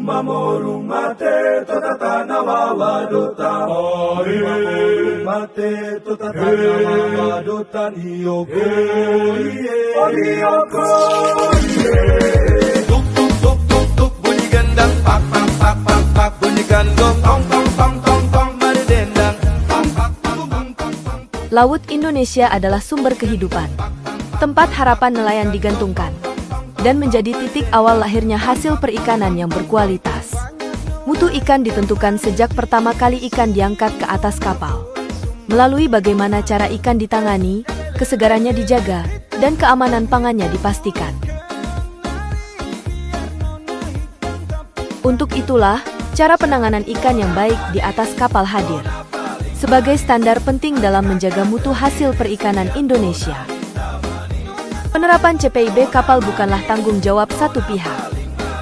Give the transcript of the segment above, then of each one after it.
Mamorung mate totatana wawadotan. Mamorung mate totatana wawadotan. Iyoko, iyoko, Tuk tuk tuk tuk tuk bunyi gendang, pak pak pak pak pak bunyi gandong, tong tong tong tong tong berdendang. Pak pak pak pak pak pak. Laut Indonesia adalah sumber kehidupan, tempat harapan nelayan digantungkan, dan menjadi titik awal lahirnya hasil perikanan yang berkualitas. Mutu ikan ditentukan sejak pertama kali ikan diangkat ke atas kapal. Melalui bagaimana cara ikan ditangani, kesegarannya dijaga, dan keamanan pangannya dipastikan. Untuk itulah, cara penanganan ikan yang baik di atas kapal hadir sebagai standar penting dalam menjaga mutu hasil perikanan Indonesia. Penerapan CPIB kapal bukanlah tanggung jawab satu pihak.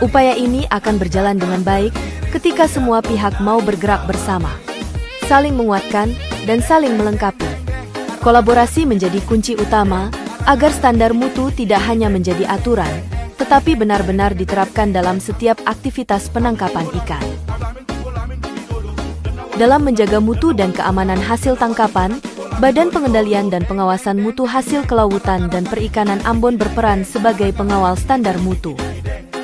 Upaya ini akan berjalan dengan baik ketika semua pihak mau bergerak bersama, saling menguatkan, dan saling melengkapi. Kolaborasi menjadi kunci utama agar standar mutu tidak hanya menjadi aturan, tetapi benar-benar diterapkan dalam setiap aktivitas penangkapan ikan. Dalam menjaga mutu dan keamanan hasil tangkapan, Badan Pengendalian dan Pengawasan Mutu Hasil Kelautan dan Perikanan Ambon berperan sebagai pengawal standar mutu.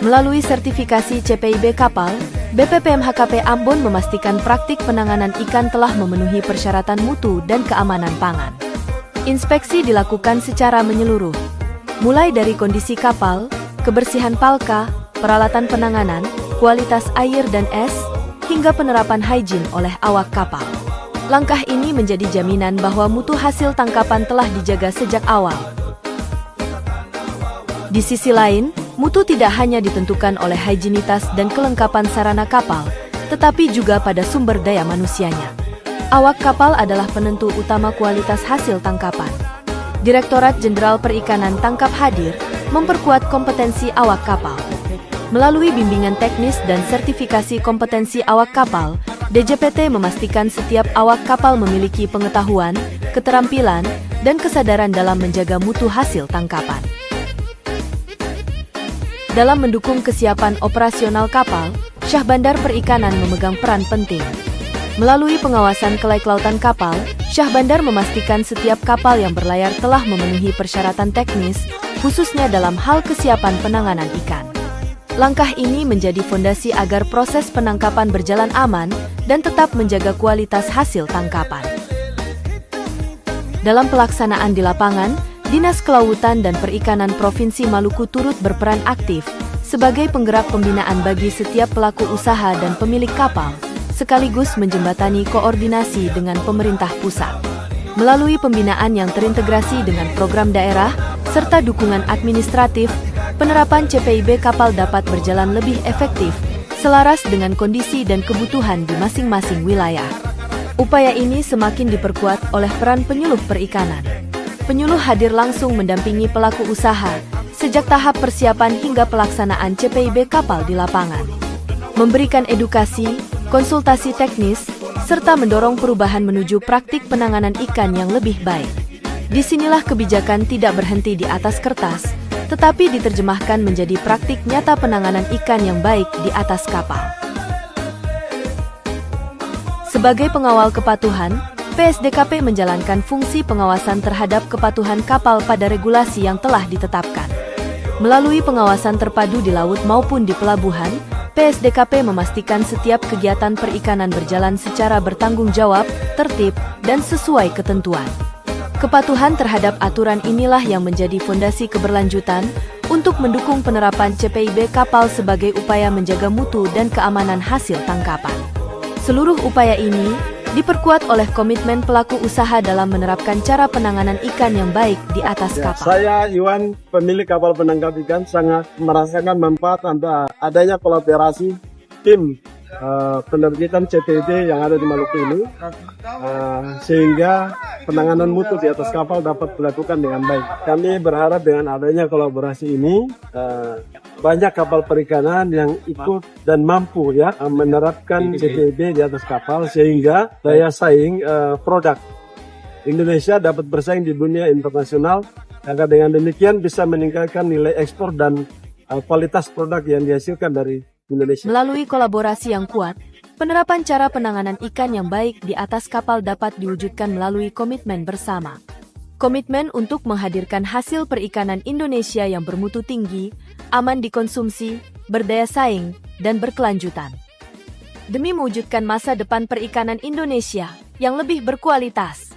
Melalui sertifikasi CPIB kapal, BPPMHKP Ambon memastikan praktik penanganan ikan telah memenuhi persyaratan mutu dan keamanan pangan. Inspeksi dilakukan secara menyeluruh, mulai dari kondisi kapal, kebersihan palka, peralatan penanganan, kualitas air dan es, hingga penerapan hygiene oleh awak kapal. Langkah ini menjadi jaminan bahwa mutu hasil tangkapan telah dijaga sejak awal. Di sisi lain, mutu tidak hanya ditentukan oleh higienitas dan kelengkapan sarana kapal, tetapi juga pada sumber daya manusianya. Awak kapal adalah penentu utama kualitas hasil tangkapan. Direktorat Jenderal Perikanan Tangkap hadir, memperkuat kompetensi awak kapal. Melalui bimbingan teknis dan sertifikasi kompetensi awak kapal, DJPT memastikan setiap awak kapal memiliki pengetahuan, keterampilan, dan kesadaran dalam menjaga mutu hasil tangkapan. Dalam mendukung kesiapan operasional kapal, Syah Bandar Perikanan memegang peran penting. Melalui pengawasan kelautan kapal, Syah Bandar memastikan setiap kapal yang berlayar telah memenuhi persyaratan teknis, khususnya dalam hal kesiapan penanganan ikan. Langkah ini menjadi fondasi agar proses penangkapan berjalan aman dan tetap menjaga kualitas hasil tangkapan. Dalam pelaksanaan di lapangan, Dinas Kelautan dan Perikanan Provinsi Maluku turut berperan aktif sebagai penggerak pembinaan bagi setiap pelaku usaha dan pemilik kapal, sekaligus menjembatani koordinasi dengan pemerintah pusat. Melalui pembinaan yang terintegrasi dengan program daerah, serta dukungan administratif, penerapan CPIB kapal dapat berjalan lebih efektif, selaras dengan kondisi dan kebutuhan di masing-masing wilayah. Upaya ini semakin diperkuat oleh peran penyuluh perikanan. Penyuluh hadir langsung mendampingi pelaku usaha, sejak tahap persiapan hingga pelaksanaan CPIB kapal di lapangan. Memberikan edukasi, konsultasi teknis, serta mendorong perubahan menuju praktik penanganan ikan yang lebih baik. Disinilah kebijakan tidak berhenti di atas kertas, tetapi diterjemahkan menjadi praktik nyata penanganan ikan yang baik di atas kapal. Sebagai pengawal kepatuhan, PSDKP menjalankan fungsi pengawasan terhadap kepatuhan kapal pada regulasi yang telah ditetapkan. Melalui pengawasan terpadu di laut maupun di pelabuhan, PSDKP memastikan setiap kegiatan perikanan berjalan secara bertanggung jawab, tertib, dan sesuai ketentuan. Kepatuhan terhadap aturan inilah yang menjadi fondasi keberlanjutan untuk mendukung penerapan CPIB kapal sebagai upaya menjaga mutu dan keamanan hasil tangkapan. Seluruh upaya ini diperkuat oleh komitmen pelaku usaha dalam menerapkan cara penanganan ikan yang baik di atas kapal. Saya Iwan, pemilik kapal penangkap ikan, sangat merasakan manfaat adanya kolaborasi tim penerbitan CPIB yang ada di Maluku ini, sehingga penanganan mutu di atas kapal dapat dilakukan dengan baik. Kami berharap dengan adanya kolaborasi ini, banyak kapal perikanan yang ikut dan mampu menerapkan CPIB di atas kapal, sehingga daya saing produk Indonesia dapat bersaing di dunia internasional, agar dengan demikian bisa meningkatkan nilai ekspor dan kualitas produk yang dihasilkan dari Indonesia. Melalui kolaborasi yang kuat, penerapan cara penanganan ikan yang baik di atas kapal dapat diwujudkan melalui komitmen bersama. Komitmen untuk menghadirkan hasil perikanan Indonesia yang bermutu tinggi, aman dikonsumsi, berdaya saing, dan berkelanjutan. Demi mewujudkan masa depan perikanan Indonesia yang lebih berkualitas.